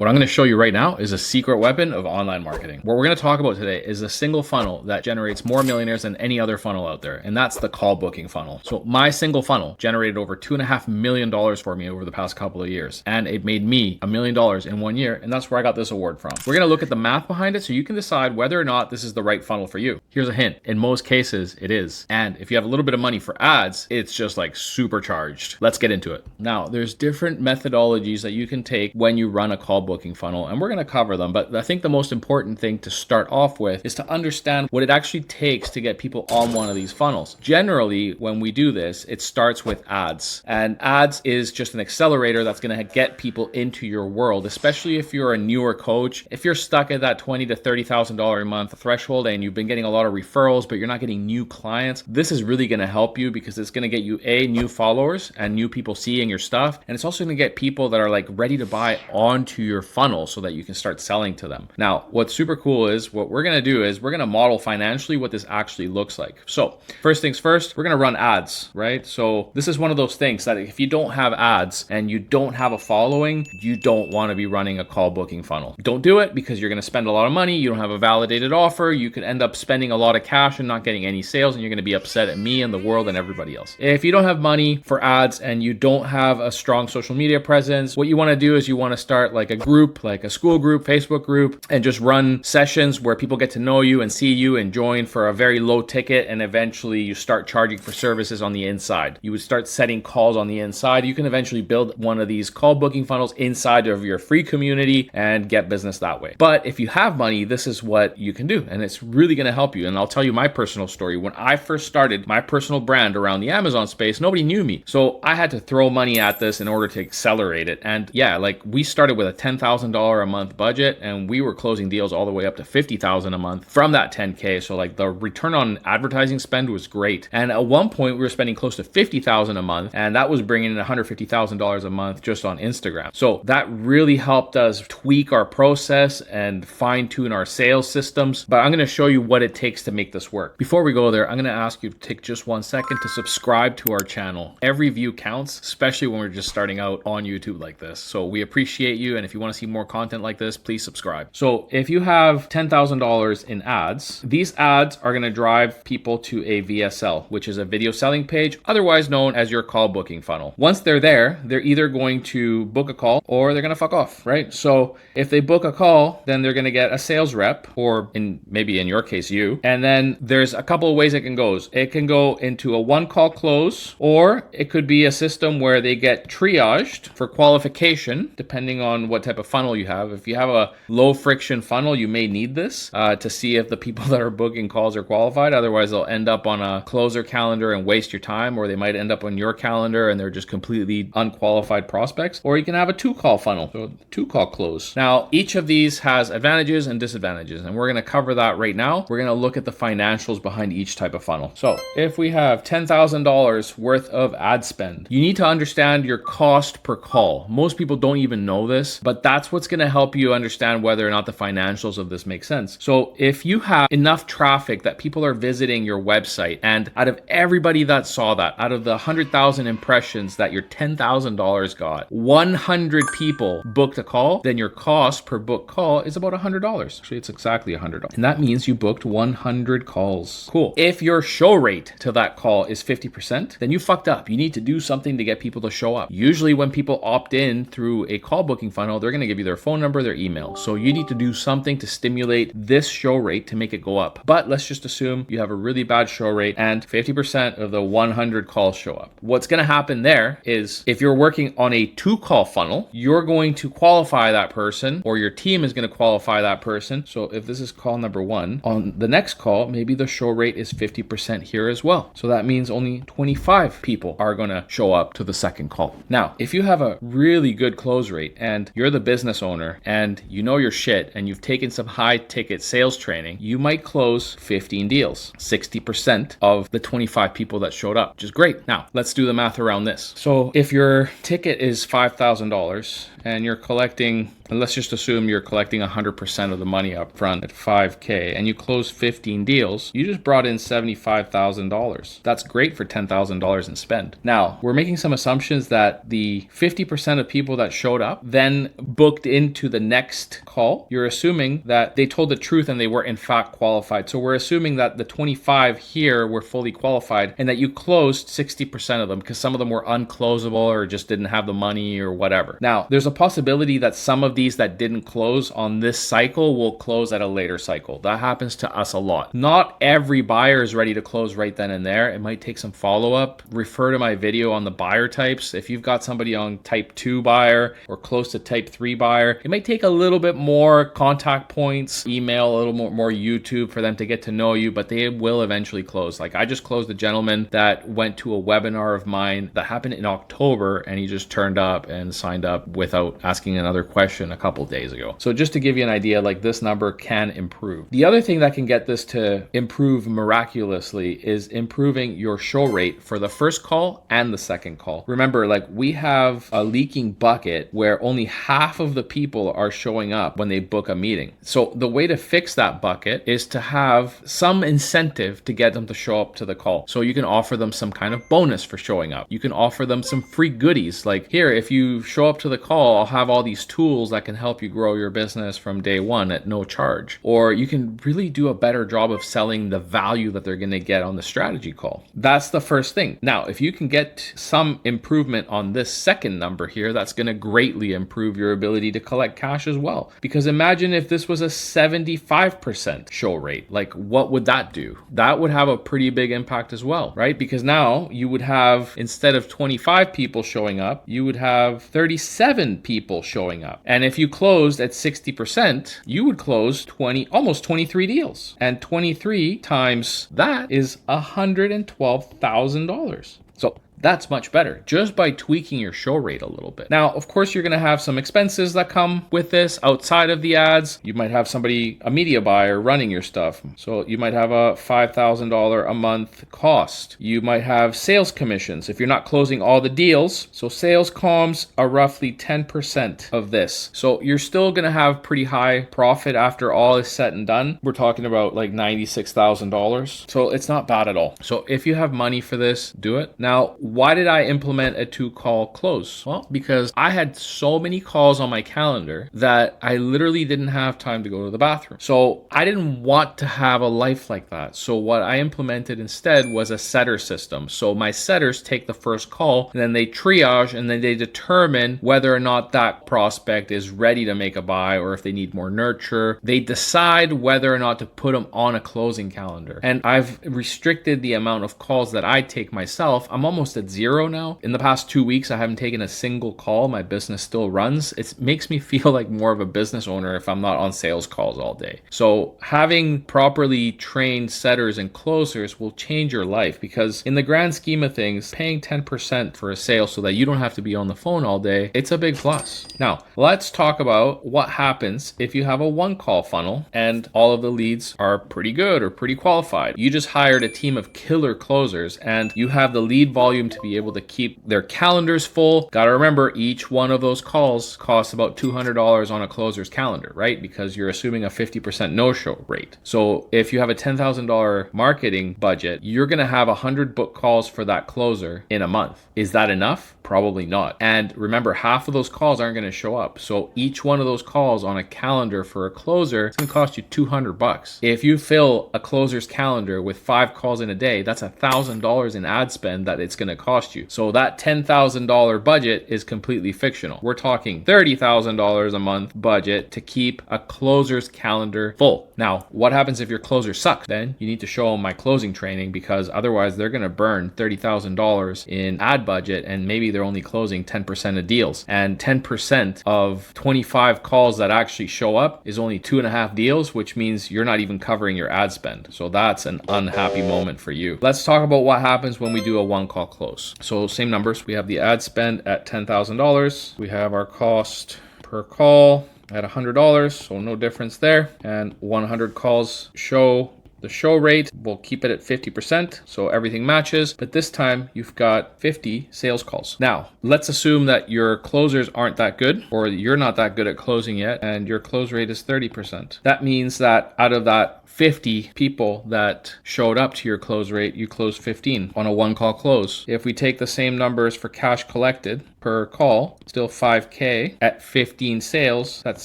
What I'm going to show you right now is a secret weapon of online marketing. What we're going to talk about today is a single funnel that generates more millionaires than any other funnel out there, and that's the call booking funnel. So my single funnel generated over $2.5 million for me over the past couple of years, and it made me $1 million in 1 year, and that's where I got this award from. We're going to look at the math behind it so you can decide whether or not this is the right funnel for you. Here's a hint. In most cases, it is. And if you have a little bit of money for ads, it's just like supercharged. Let's get into it. Now, there's different methodologies that you can take when you run a call booking funnel, and we're going to cover them. But I think the most important thing to start off with is to understand what it actually takes to get people on one of these funnels. Generally, when we do this, it starts with ads, and ads is just an accelerator that's going to get people into your world, especially if you're a newer coach. If you're stuck at that $20,000 to $30,000 a month threshold and you've been getting a lot of referrals, but you're not getting new clients, this is really going to help you because it's going to get you new followers and new people seeing your stuff. And it's also going to get people that are like ready to buy onto your funnel so that you can start selling to them. Now, what's super cool is what we're going to do is we're going to model financially what this actually looks like. So first things first, we're going to run ads, right? So this is one of those things that if you don't have ads and you don't have a following, you don't want to be running a call booking funnel. Don't do it because you're going to spend a lot of money. You don't have a validated offer. You could end up spending a lot of cash and not getting any sales, and you're going to be upset at me and the world and everybody else. If you don't have money for ads and you don't have a strong social media presence, what you want to do is you want to start like a group, like a school group, Facebook group, and just run sessions where people get to know you and see you and join for a very low ticket, and eventually you start charging for services on the inside. You would start setting calls on the inside. You can eventually build one of these call booking funnels inside of your free community and get business that way. But if you have money, this is what you can do, and it's really going to help you. And I'll tell you my personal story. When I first started my personal brand around the Amazon space, nobody knew me. So I had to throw money at this in order to accelerate it. And yeah, like we started with a $10,000 a month budget, and we were closing deals all the way up to $50,000 a month from that 10K. So like the return on advertising spend was great. And at one point we were spending close to $50,000 a month, and that was bringing in $150,000 a month just on Instagram. So that really helped us tweak our process and fine tune our sales systems. But I'm going to show you what it takes to make this work. Before we go there, I'm going to ask you to take just 1 second to subscribe to our channel. Every view counts, especially when we're just starting out on YouTube like this. So we appreciate you. And if you want to see more content like this, please subscribe. So if you have $10,000 in ads, these ads are going to drive people to a VSL, which is a video selling page, otherwise known as your call booking funnel. Once they're there, they're either going to book a call or they're going to fuck off, right? So if they book a call, then they're going to get a sales rep, or maybe in your case, you. And then there's a couple of ways it can go. It can go into a one call close, or it could be a system where they get triaged for qualification, depending on what type of funnel you have. If you have a low friction funnel, you may need this to see if the people that are booking calls are qualified. Otherwise, they'll end up on a closer calendar and waste your time, or they might end up on your calendar and they're just completely unqualified prospects. Or you can have a 2-call funnel, so 2-call close. Now, each of these has advantages and disadvantages, and we're going to cover that right now. We're going to look at the financials behind each type of funnel. So if we have $10,000 worth of ad spend, you need to understand your cost per call. Most people don't even know this, but that's what's going to help you understand whether or not the financials of this make sense. So if you have enough traffic that people are visiting your website, and out of everybody that saw that, out of the 100,000 impressions that your $10,000 got, 100 people booked a call, then your cost per book call is about $100. Actually, it's exactly $100. And that means you booked 100 calls. Cool. If your show rate to that call is 50%, then you fucked up. You need to do something to get people to show up. Usually when people opt in through a call booking funnel, they're going to give you their phone number, their email. So you need to do something to stimulate this show rate to make it go up. But let's just assume you have a really bad show rate and 50% of the 100 calls show up. What's going to happen there is if you're working on a 2-call funnel, you're going to qualify that person, or your team is going to qualify that person. So if this is call number 1, on the next call, maybe the show rate is 50% here as well. So that means only 25 people are going to show up to the second call. Now, if you have a really good close rate and you're the business owner and you know your shit and you've taken some high ticket sales training, you might close 15 deals, 60% of the 25 people that showed up, which is great. Now, let's do the math around this. So if your ticket is $5,000 and you're collecting, and let's just assume you're collecting 100% of the money up front at 5K, and you close 15 deals, you just brought in $75,000. That's great for $10,000 in spend. Now, we're making some assumptions that the 50% of people that showed up then booked into the next call. You're assuming that they told the truth and they were in fact qualified. So we're assuming that the 25 here were fully qualified and that you closed 60% of them because some of them were unclosable or just didn't have the money or whatever. Now, there's a possibility that some of these that didn't close on this cycle will close at a later cycle. That happens to us a lot. Not every buyer is ready to close right then and there. It might take some follow-up. Refer to my video on the buyer types. If you've got somebody on type 2 buyer or close to type 3 buyer, it might take a little bit more contact points, email, a little more YouTube for them to get to know you, but they will eventually close. Like I just closed a gentleman that went to a webinar of mine that happened in October, and he just turned up and signed up without asking another question a couple days ago. So just to give you an idea, like this number can improve. The other thing that can get this to improve miraculously is improving your show rate for the first call and the second call. Remember, like we have a leaking bucket where only half of the people are showing up when they book a meeting. So the way to fix that bucket is to have some incentive to get them to show up to the call. So you can offer them some kind of bonus for showing up. You can offer them some free goodies. Like here, if you show up to the call, I'll have all these tools that can help you grow your business from day one at no charge. Or you can really do a better job of selling the value that they're going to get on the strategy call. That's the first thing. Now, if you can get some improvement on this second number here, that's going to greatly improve your ability to collect cash as well. Because imagine if this was a 75% show rate, like what would that do? That would have a pretty big impact as well, right? Because now you would have, instead of 25 people showing up, you would have 37 people showing up. And if you closed at 60%, you would close almost 23 deals. And 23 times that is $112,000. So that's much better just by tweaking your show rate a little bit. Now, of course, you're going to have some expenses that come with this outside of the ads. You might have somebody, a media buyer, running your stuff. So you might have a $5,000 a month cost. You might have sales commissions if you're not closing all the deals. So sales comms are roughly 10% of this. So you're still going to have pretty high profit after all is said and done. We're talking about like $96,000. So it's not bad at all. So if you have money for this, do it. Now, why did I implement a 2-call close? Well, because I had so many calls on my calendar that I literally didn't have time to go to the bathroom. So I didn't want to have a life like that. So what I implemented instead was a setter system. So my setters take the first call and then they triage and then they determine whether or not that prospect is ready to make a buy or if they need more nurture. They decide whether or not to put them on a closing calendar. And I've restricted the amount of calls that I take myself. I'm almost at 0 now. In the past 2 weeks, I haven't taken a single call. My business still runs. It makes me feel like more of a business owner if I'm not on sales calls all day. So having properly trained setters and closers will change your life, because in the grand scheme of things, paying 10% for a sale so that you don't have to be on the phone all day, it's a big plus. Now, let's talk about what happens if you have a 1-call funnel and all of the leads are pretty good or pretty qualified. You just hired a team of killer closers and you have the lead volume to be able to keep their calendars full. Gotta remember, each one of those calls costs about $200 on a closer's calendar, right? Because you're assuming a 50% no-show rate. So if you have a $10,000 marketing budget, you're gonna have 100 book calls for that closer in a month. Is that enough? Probably not. And remember, half of those calls aren't gonna show up. So each one of those calls on a calendar for a closer, it's gonna cost you $200. If you fill a closer's calendar with 5 calls in a day, that's $1,000 in ad spend that it's gonna cost you. So that $10,000 budget is completely fictional. We're talking $30,000 a month budget to keep a closer's calendar full. Now, what happens if your closer sucks? Then you need to show them my closing training, because otherwise they're going to burn $30,000 in ad budget and maybe they're only closing 10% of deals. And 10% of 25 calls that actually show up is only 2.5 deals, which means you're not even covering your ad spend. So that's an unhappy moment for you. Let's talk about what happens when we do a 1-call close. So same numbers. We have the ad spend at $10,000. We have our cost per call at $100, so no difference there. And 100 calls show The show rate, we'll keep it at 50%, so everything matches, but this time you've got 50 sales calls. Now, let's assume that your closers aren't that good, or you're not that good at closing yet, and your close rate is 30%. That means that out of that 50 people that showed up to your close rate, you closed 15 on a one call close. If we take the same numbers for cash collected per call, still 5K at 15 sales, that's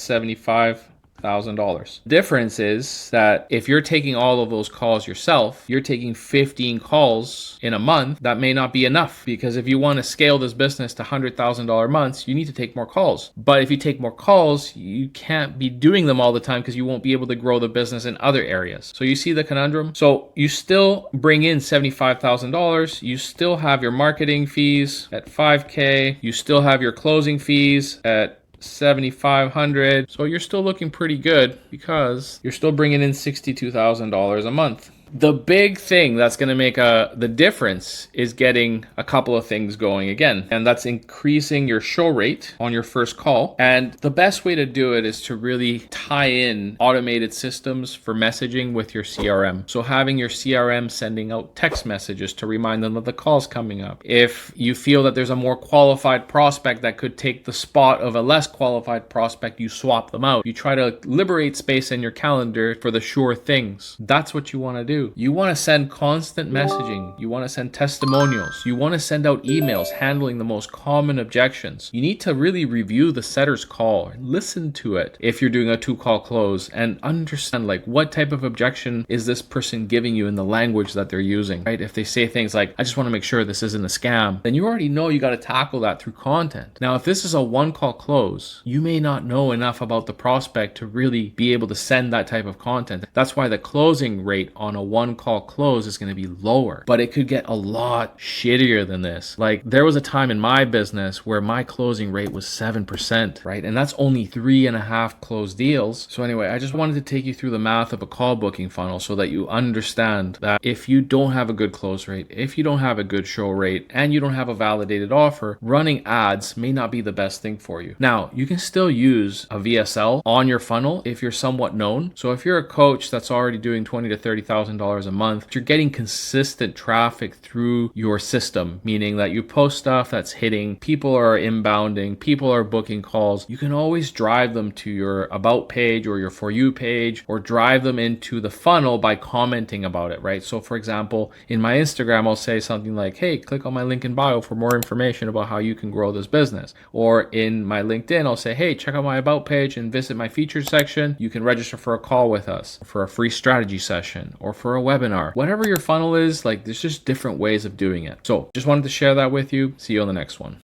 $75,000. Difference is that if you're taking all of those calls yourself, you're taking 15 calls in a month. That may not be enough, because if you want to scale this business to $100,000 months, you need to take more calls. But if you take more calls, you can't be doing them all the time because you won't be able to grow the business in other areas. So you see the conundrum? So you still bring in $75,000. You still have your marketing fees at 5K. You still have your closing fees at 7,500. So you're still looking pretty good because you're still bringing in $62,000 a month. The big thing that's going to make the difference is getting a couple of things going again, and that's increasing your show rate on your first call. And the best way to do it is to really tie in automated systems for messaging with your CRM. So having your CRM sending out text messages to remind them that the call's coming up. If you feel that there's a more qualified prospect that could take the spot of a less qualified prospect, you swap them out. You try to liberate space in your calendar for the sure things. That's what you want to do. You want to send constant messaging. You want to send testimonials. You want to send out emails handling the most common objections. You need to really review the setter's call and listen to it if you're doing a 2-call close, and understand like what type of objection is this person giving you in the language that they're using, right? If they say things like, I just want to make sure this isn't a scam, then you already know you got to tackle that through content. Now, if this is a 1-call close, you may not know enough about the prospect to really be able to send that type of content. That's why the closing rate on a 1-call close is going to be lower, but it could get a lot shittier than this. Like, there was a time in my business where my closing rate was 7%, right? And that's only 3.5 closed deals. So anyway, I just wanted to take you through the math of a call booking funnel so that you understand that if you don't have a good close rate, if you don't have a good show rate, and you don't have a validated offer, running ads may not be the best thing for you. Now, you can still use a VSL on your funnel if you're somewhat known. So if you're a coach that's already doing $20,000 to $30,000 a month, you're getting consistent traffic through your system, meaning that you post stuff that's hitting, people are inbounding, people are booking calls. You can always drive them to your about page or your for you page, or drive them into the funnel by commenting about it, right? So for example, in my Instagram, I'll say something like, hey, click on my link in bio for more information about how you can grow this business. Or in my LinkedIn, I'll say, hey, check out my about page and visit my featured section. You can register for a call with us, for a free strategy session, or for a webinar. Whatever your funnel is, like, there's just different ways of doing it. So just wanted to share that with you. See you on the next one.